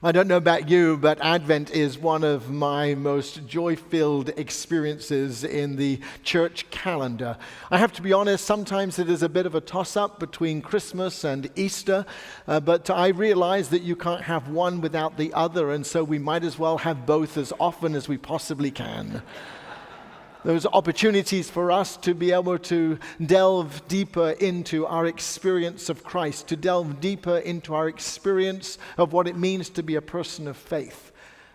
I don't know about you, but Advent is one of my most joy-filled experiences in the church calendar. I have to be honest, sometimes it is a bit of a toss-up between Christmas and Easter, but I realize that you can't have one without the other, and so we might as well have both as often as we possibly can. Those opportunities for us to be able to delve deeper into our experience of Christ, to delve deeper into our experience of what it means to be a person of faith,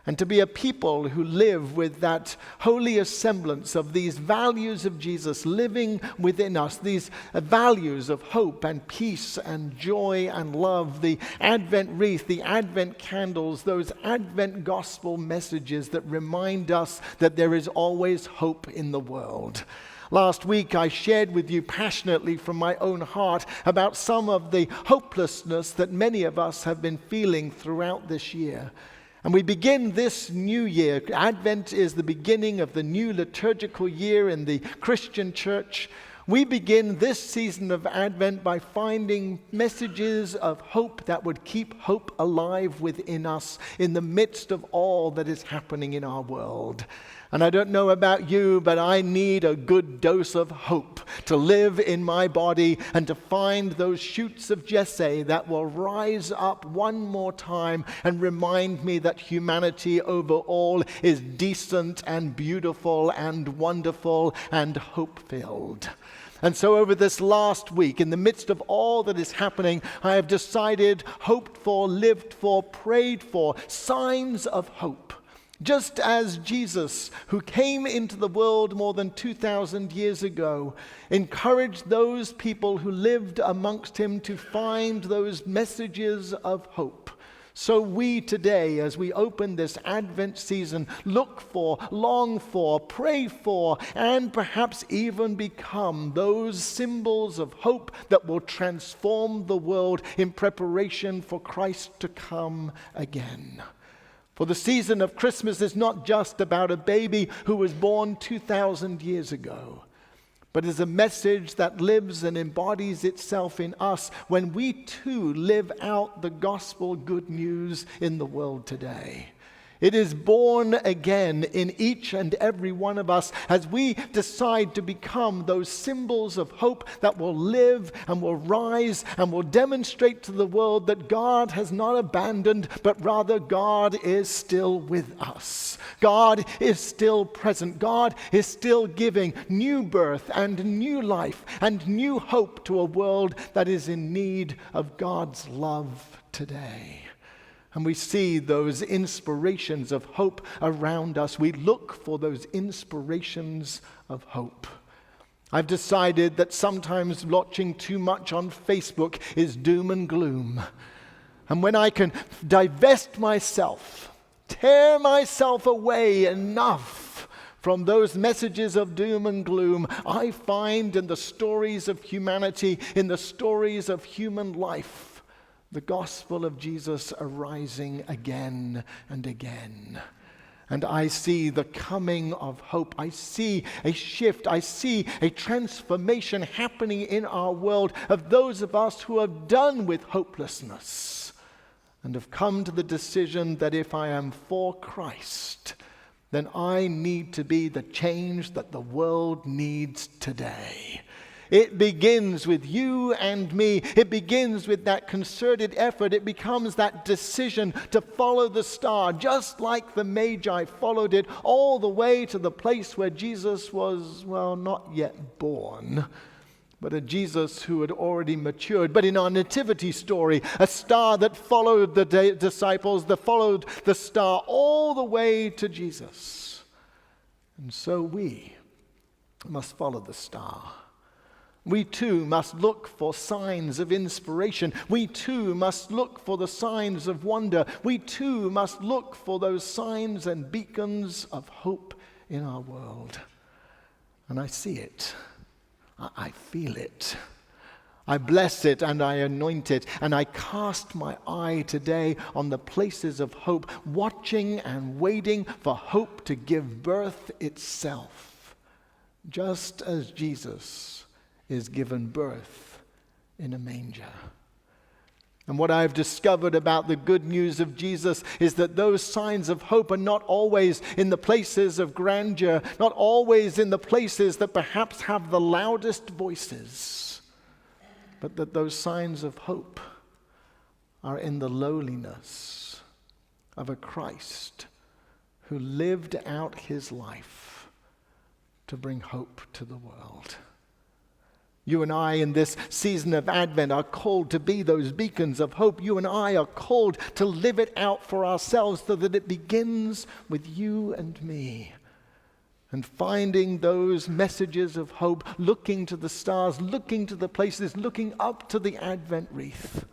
and to be a people who live with that holy semblance of these values of Jesus living within us, these values of hope and peace and joy and love, the Advent wreath, the Advent candles, those Advent gospel messages that remind us that there is always hope in the world. Last week, I shared with you passionately from my own heart about some of the hopelessness that many of us have been feeling throughout this year. And we begin this new year. Advent is the beginning of the new liturgical year in the Christian church. We begin this season of Advent by finding messages of hope that would keep hope alive within us in the midst of all that is happening in our world. And I don't know about you, but I need a good dose of hope to live in my body and to find those shoots of Jesse that will rise up one more time and remind me that humanity overall is decent and beautiful and wonderful and hope-filled. And so over this last week, in the midst of all that is happening, I have decided, hoped for, lived for, prayed for signs of hope. Just as Jesus, who came into the world more than 2,000 years ago, encouraged those people who lived amongst him to find those messages of hope, so we today, as we open this Advent season, look for, long for, pray for, and perhaps even become those symbols of hope that will transform the world in preparation for Christ to come again. For the season of Christmas is not just about a baby who was born 2,000 years ago, but is a message that lives and embodies itself in us when we too live out the gospel good news in the world today. It is born again in each and every one of us as we decide to become those symbols of hope that will live and will rise and will demonstrate to the world that God has not abandoned, but rather God is still with us. God is still present. God is still giving new birth and new life and new hope to a world that is in need of God's love today. And we see those inspirations of hope around us. We look for those inspirations of hope. I've decided that sometimes watching too much on Facebook is doom and gloom. And when I can divest myself, tear myself away enough from those messages of doom and gloom, I find in the stories of humanity, in the stories of human life, the gospel of Jesus arising again and again. And I see the coming of hope. I see a shift. I see a transformation happening in our world of those of us who have done with hopelessness and have come to the decision that if I am for Christ, then I need to be the change that the world needs today. It begins with you and me. It begins with that concerted effort. It becomes that decision to follow the star, just like the Magi followed it all the way to the place where Jesus was, well, not yet born, but a Jesus who had already matured. But in our nativity story, a star that followed the disciples, that followed the star all the way to Jesus. And so we must follow the star. We too must look for signs of inspiration. We too must look for the signs of wonder. We too must look for those signs and beacons of hope in our world. And I see it. I feel it. I bless it and I anoint it, and I cast my eye today on the places of hope, watching and waiting for hope to give birth itself, just as Jesus is given birth in a manger. And what I've discovered about the good news of Jesus is that those signs of hope are not always in the places of grandeur, not always in the places that perhaps have the loudest voices, but that those signs of hope are in the lowliness of a Christ who lived out his life to bring hope to the world. You and I, in this season of Advent, are called to be those beacons of hope. You and I are called to live it out for ourselves so that it begins with you and me. And finding those messages of hope, looking to the stars, looking to the places, looking up to the Advent wreath.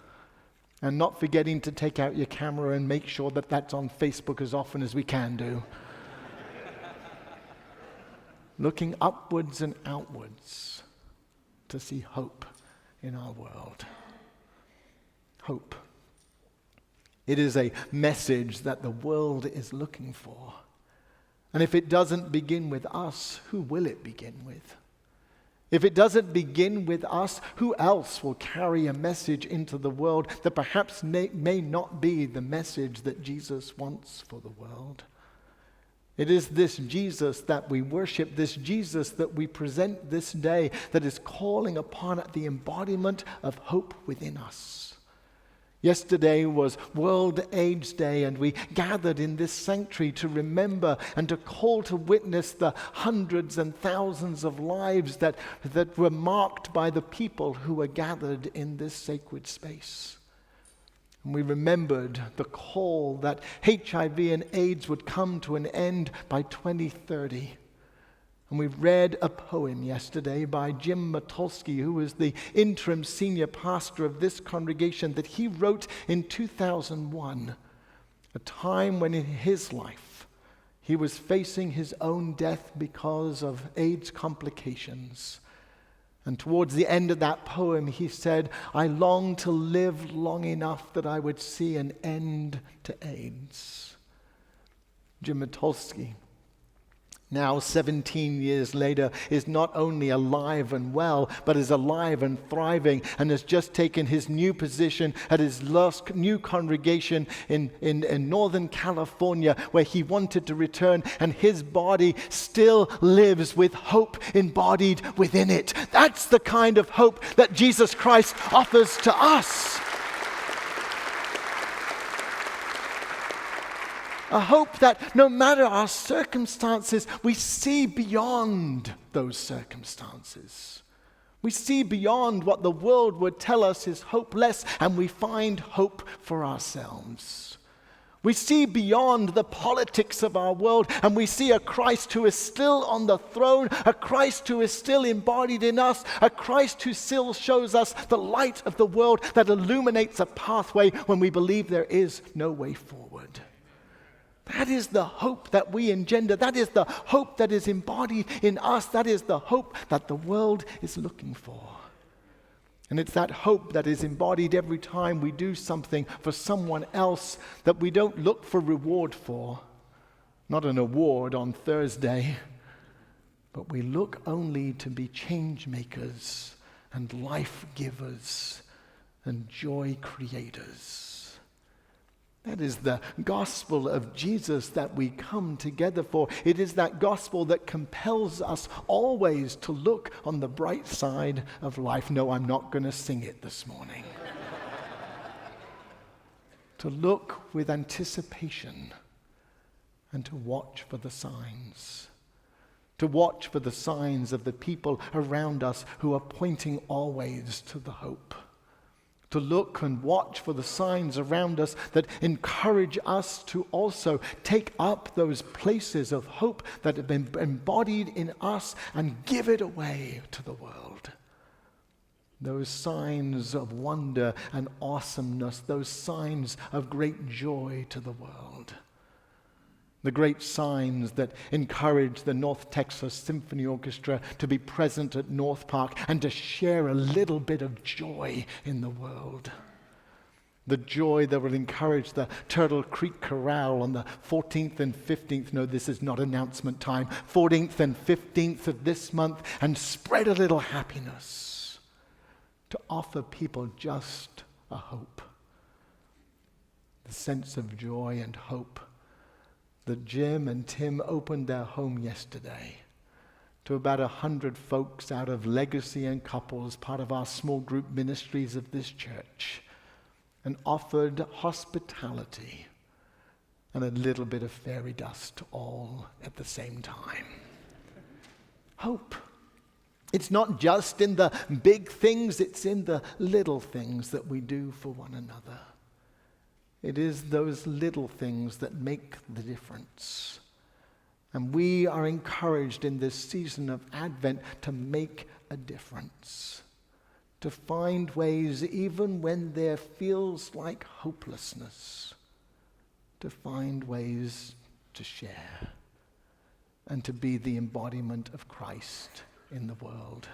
And not forgetting to take out your camera and make sure that that's on Facebook as often as we can do. Looking upwards and outwards to see hope in our world. Hope. It is a message that the world is looking for. And if it doesn't begin with us, who will it begin with? If it doesn't begin with us, who else will carry a message into the world that perhaps may not be the message that Jesus wants for the world? It is this Jesus that we worship, this Jesus that we present this day, that is calling upon the embodiment of hope within us. Yesterday was World AIDS Day, and we gathered in this sanctuary to remember and to call to witness the hundreds and thousands of lives that were marked by the people who were gathered in this sacred space. And we remembered the call that HIV and AIDS would come to an end by 2030. And we read a poem yesterday by Jim Matulski, who is the interim senior pastor of this congregation, that he wrote in 2001, a time when in his life he was facing his own death because of AIDS complications. And towards the end of that poem, he said, "I long to live long enough that I would see an end to AIDS." Jim Matulski, now 17 years later, is not only alive and well, but is alive and thriving, and has just taken his new position at his last new congregation in Northern California, where he wanted to return, and his body still lives with hope embodied within it. That's the kind of hope that Jesus Christ offers to us. A hope that no matter our circumstances, we see beyond those circumstances. We see beyond what the world would tell us is hopeless, and we find hope for ourselves. We see beyond the politics of our world, and we see a Christ who is still on the throne, a Christ who is still embodied in us, a Christ who still shows us the light of the world that illuminates a pathway when we believe there is no way forward. That is the hope that we engender. That is the hope that is embodied in us. That is the hope that the world is looking for. And it's that hope that is embodied every time we do something for someone else that we don't look for reward for. Not an award on Thursday, but we look only to be change makers and life givers and joy creators. That is the gospel of Jesus that we come together for. It is that gospel that compels us always to look on the bright side of life. No, I'm not going to sing it this morning. To look with anticipation and to watch for the signs. To watch for the signs of the people around us who are pointing always to the hope. To look and watch for the signs around us that encourage us to also take up those places of hope that have been embodied in us and give it away to the world. Those signs of wonder and awesomeness, those signs of great joy to the world. The great signs that encourage the North Texas Symphony Orchestra to be present at North Park and to share a little bit of joy in the world. The joy that will encourage the Turtle Creek Chorale on the 14th and 15th, no, this is not announcement time, 14th and 15th of this month, and spread a little happiness to offer people just a hope. the sense of joy and hope that Jim and Tim opened their home yesterday to about 100 folks out of Legacy and Couples, part of our small group ministries of this church, and offered hospitality and a little bit of fairy dust all at the same time. Hope. It's not just in the big things, it's in the little things that we do for one another. It is those little things that make the difference. And we are encouraged in this season of Advent to make a difference, to find ways even when there feels like hopelessness, to find ways to share and to be the embodiment of Christ in the world.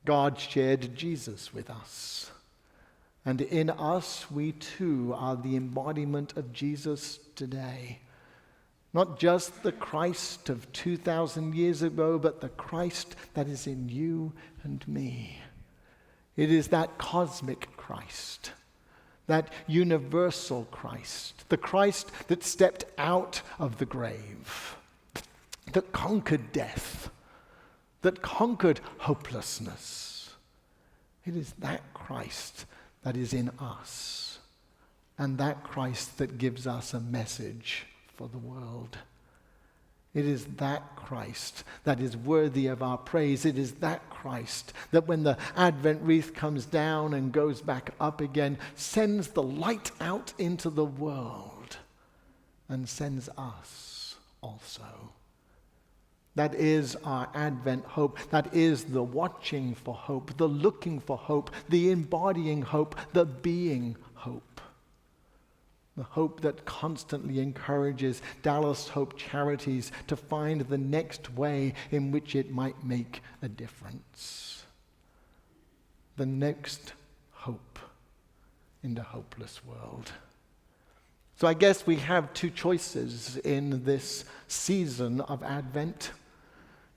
God shared Jesus with us, and in us we too are the embodiment of Jesus today. Not just the Christ of 2,000 years ago, but the Christ that is in you and me. It is that cosmic Christ, that universal Christ, the Christ that stepped out of the grave, that conquered death, that conquered hopelessness. It is that Christ that is in us, and that Christ that gives us a message for the world. It is that Christ that is worthy of our praise. It is that Christ that when the Advent wreath comes down and goes back up again, sends the light out into the world and sends us also. That is our Advent hope. That is the watching for hope, the looking for hope, the embodying hope, the being hope. The hope that constantly encourages Dallas Hope Charities to find the next way in which it might make a difference. The next hope in the hopeless world. So I guess we have two choices in this season of Advent.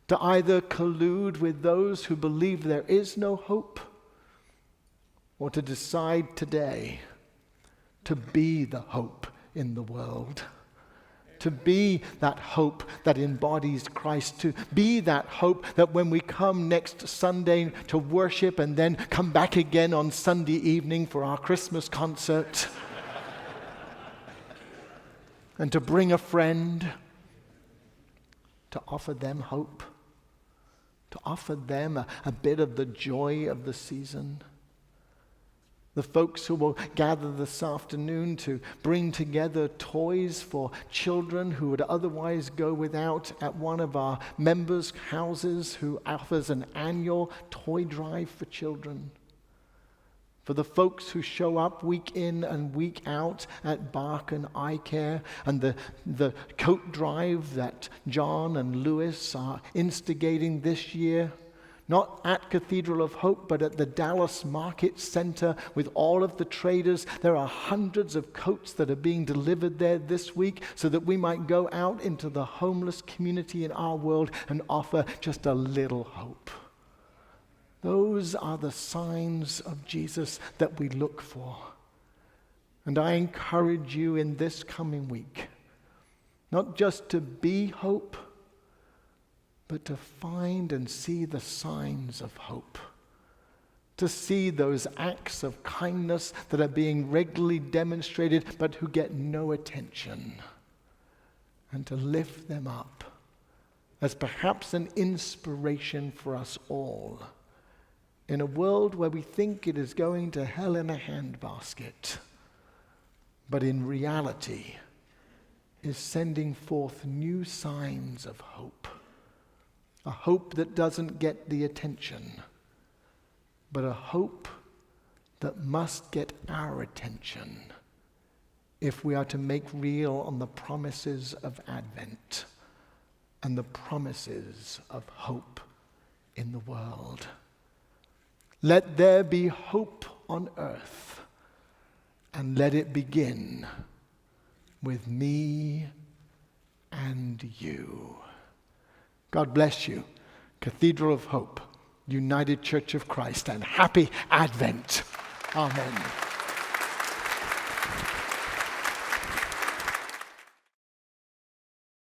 To either collude with those who believe there is no hope, or to decide today to be the hope in the world. To be that hope that embodies Christ. To be that hope that when we come next Sunday to worship and then come back again on Sunday evening for our Christmas concert, and to bring a friend, to offer them hope, to offer them a bit of the joy of the season. The folks who will gather this afternoon to bring together toys for children who would otherwise go without at one of our members' houses who offers an annual toy drive for children. For the folks who show up week in and week out at Bark and Eye Care, and the coat drive that John and Lewis are instigating this year, not at Cathedral of Hope, but at the Dallas Market Center with all of the traders. There are hundreds of coats that are being delivered there this week so that we might go out into the homeless community in our world and offer just a little hope. Those are the signs of Jesus that we look for. And I encourage you in this coming week, not just to be hope, but to find and see the signs of hope. To see those acts of kindness that are being regularly demonstrated, but who get no attention. And to lift them up as perhaps an inspiration for us all in a world where we think it is going to hell in a handbasket, but in reality is sending forth new signs of hope. A hope that doesn't get the attention, but a hope that must get our attention if we are to make real on the promises of Advent and the promises of hope in the world. Let there be hope on earth, and let it begin with me and you. God bless you, Cathedral of Hope, United Church of Christ, and happy Advent. Amen.